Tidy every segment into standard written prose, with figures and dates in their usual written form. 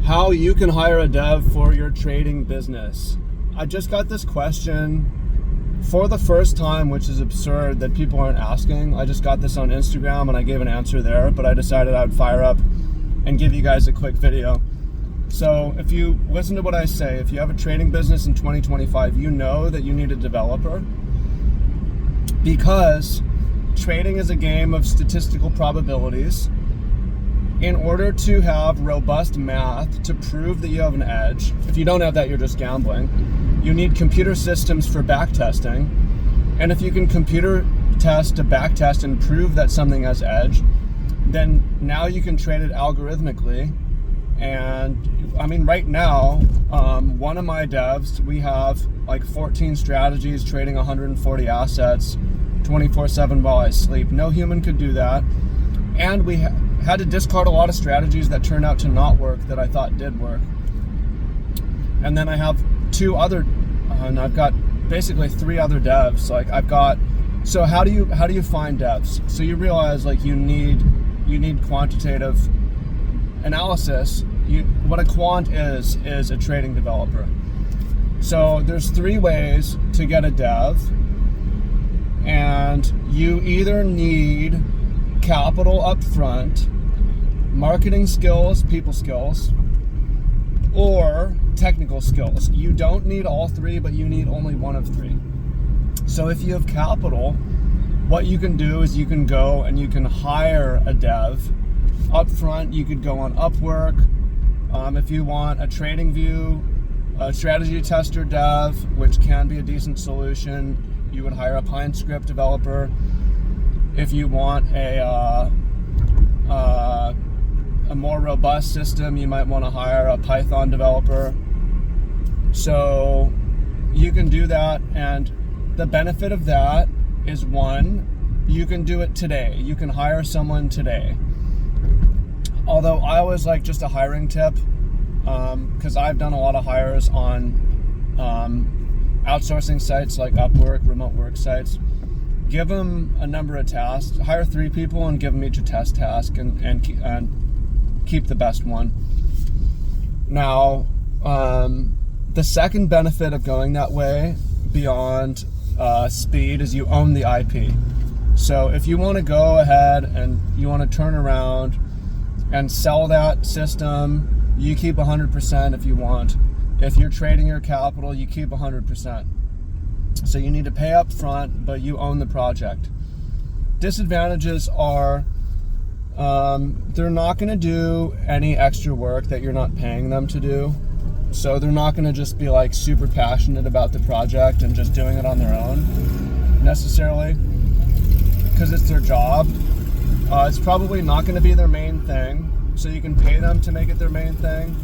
how you can hire a dev for your trading business. I just got this question for the first time, which is absurd that people aren't asking. I just got this on Instagram and I gave an answer there, but I decided I would fire up and give you guys a quick video. So if you listen to what I say, if you have a trading business in 2025, you know that you need a developer, because trading is a game of statistical probabilities. In order to have robust math to prove that you have an edge, if you don't have that, you're just gambling. You need computer systems for backtesting. And if you can computer test to backtest and prove that something has edge, then now you can trade it algorithmically. And I mean, right now, one of my devs, we have like 14 strategies trading 140 assets 24/7 while I sleep. No human could do that. And we had to discard a lot of strategies that turned out to not work that I thought did work. And then I have two other, and I've got basically three other devs. Like I've got, so how do you find devs? So you realize like you need quantitative analysis. What a quant is a trading developer. So there's three ways to get a dev, and you either need capital up front, marketing skills, people skills, or technical skills. You don't need all three, but you need only one of three. So if you have capital, what you can do is you can go and you can hire a dev. Up front, you could go on Upwork. If you want a trading view, a strategy tester dev, which can be a decent solution, you would hire a PineScript developer. If you want a more robust system, you might want to hire a Python developer. So you can do that, and the benefit of that is, one, you can do it today. You can hire someone today. Although I always like just a hiring tip, because I've done a lot of hires on outsourcing sites like Upwork, remote work sites. Give them a number of tasks. Hire 3 people and give them each a test task, and keep the best one. Now, the second benefit of going that way beyond speed is you own the IP. So if you want to go ahead and you want to turn around and sell that system, you keep 100% if you want. If you're trading your capital, you keep 100%. So you need to pay up front, but you own the project. Disadvantages are they're not going to do any extra work that you're not paying them to do. So they're not going to just be like super passionate about the project and just doing it on their own necessarily, because it's their job. It's probably not going to be their main thing, so you can pay them to make it their main thing.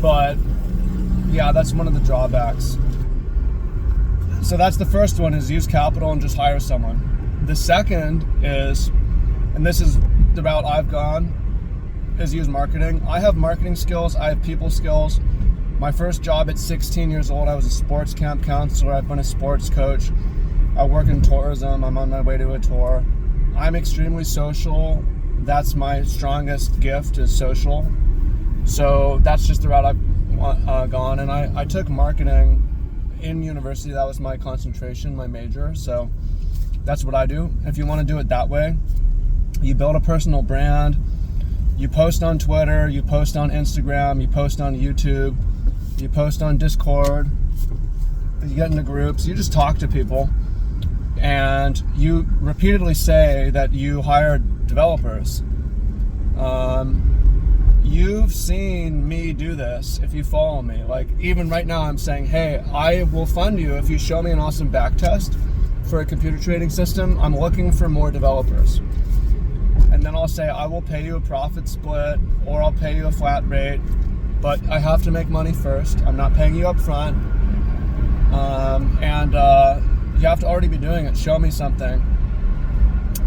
But yeah, that's one of the drawbacks. So that's the first one, is use capital and just hire someone. The second is, and this is the route I've gone, is use marketing. I have marketing skills, I have people skills. My first job at 16 years old, I was a sports camp counselor. I've been a sports coach. I work in tourism. I'm on my way to a tour. I'm extremely social. That's my strongest gift, is social. So that's just the route I've gone. And I took marketing in university. That was my concentration, my major. So that's what I do. If you want to do it that way, you build a personal brand. You post on Twitter, you post on Instagram, you post on YouTube, you post on Discord, you get into groups, you just talk to people, and you repeatedly say that you hire developers. You've seen me do this if you follow me. Like, even right now I'm saying, hey, I will fund you if you show me an awesome backtest for a computer trading system. I'm looking for more developers. And then I'll say, I will pay you a profit split, or I'll pay you a flat rate, but I have to make money first. I'm not paying you up front. You have to already be doing it. Show me something.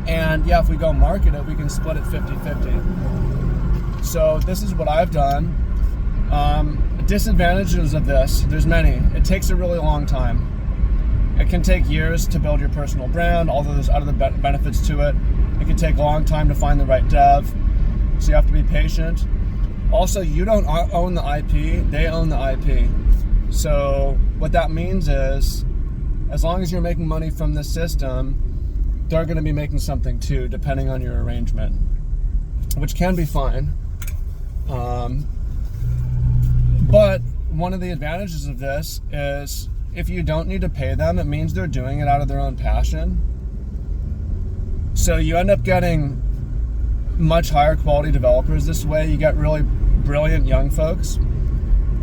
And yeah, if we go market it, we can split it 50-50. So this is what I've done. Disadvantages of this, there's many. It takes a really long time. It can take years to build your personal brand, although there's other benefits to it. It can take a long time to find the right dev. So you have to be patient. Also, you don't own the IP, they own the IP. So what that means is, as long as you're making money from this system, they're going to be making something too, depending on your arrangement, which can be fine. But one of the advantages of this is if you don't need to pay them, it means they're doing it out of their own passion. So you end up getting much higher quality developers this way. You get really brilliant young folks.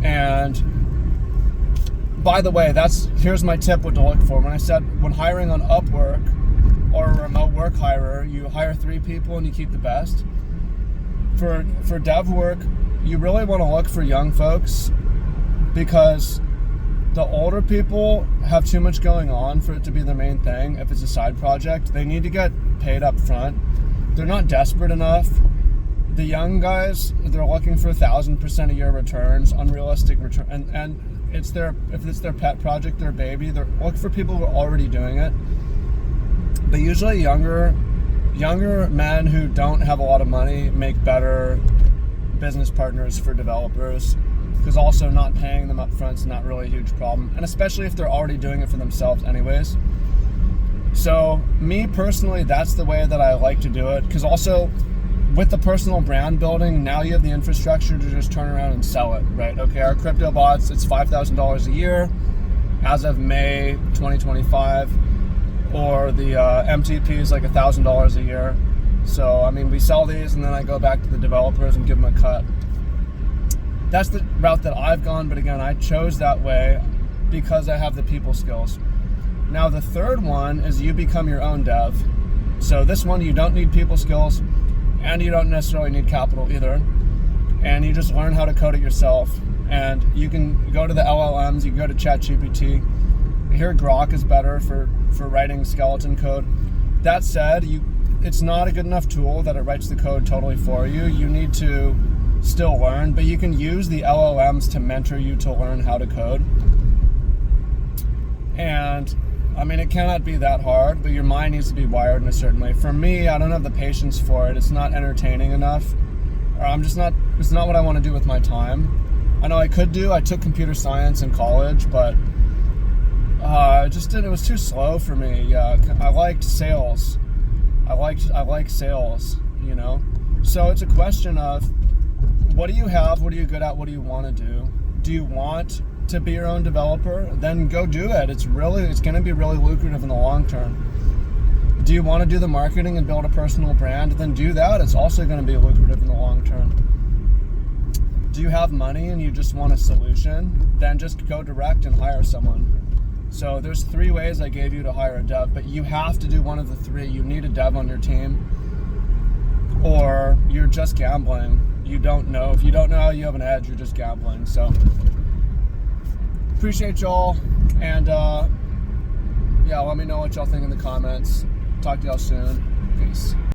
And by the way, here's my tip what to look for. When I said when hiring on Upwork or a remote work hirer, you hire 3 people and you keep the best. For dev work, you really want to look for young folks, because the older people have too much going on for it to be their main thing. If it's a side project, they need to get paid up front. They're not desperate enough. The young guys, they're looking for 1,000% a year returns, unrealistic return, and if it's their pet project, their baby, they're looking for people who are already doing it. But usually younger men who don't have a lot of money make better business partners for developers, because also not paying them up front is not really a huge problem, and especially if they're already doing it for themselves anyways. So me personally, that's the way that I like to do it, because also with the personal brand building, now you have the infrastructure to just turn around and sell it, right? Okay, our crypto bots, it's $5,000 a year as of May 2025, or the MTP is like $1,000 a year. So I mean, we sell these and then I go back to the developers and give them a cut. That's the route that I've gone, but again, I chose that way because I have the people skills. Now the third one is you become your own dev. So this one, you don't need people skills and you don't necessarily need capital either. And you just learn how to code it yourself. And you can go to the LLMs, you can go to ChatGPT. I hear Grok is better for writing skeleton code. That said, it's not a good enough tool that it writes the code totally for you. You need to still learn, but you can use the LLMs to mentor you to learn how to code. And I mean, it cannot be that hard, but your mind needs to be wired in a certain way. For me, I don't have the patience for it. It's not entertaining enough, or it's not what I want to do with my time. I know I took computer science in college, but it was too slow for me. I liked sales. I like sales, you know? So it's a question of, what do you have? What are you good at? What do you want to do? Do you want to be your own developer? Then go do it. It's going to be really lucrative in the long term. Do you want to do the marketing and build a personal brand? Then do that. It's also going to be lucrative in the long term. Do you have money and you just want a solution? Then just go direct and hire someone. So there's 3 ways I gave you to hire a dev, but you have to do one of the 3. You need a dev on your team, or you're just gambling. You don't know. If you don't know how you have an edge, you're just gambling. So appreciate y'all, and let me know what y'all think in the comments. Talk to y'all soon. Peace.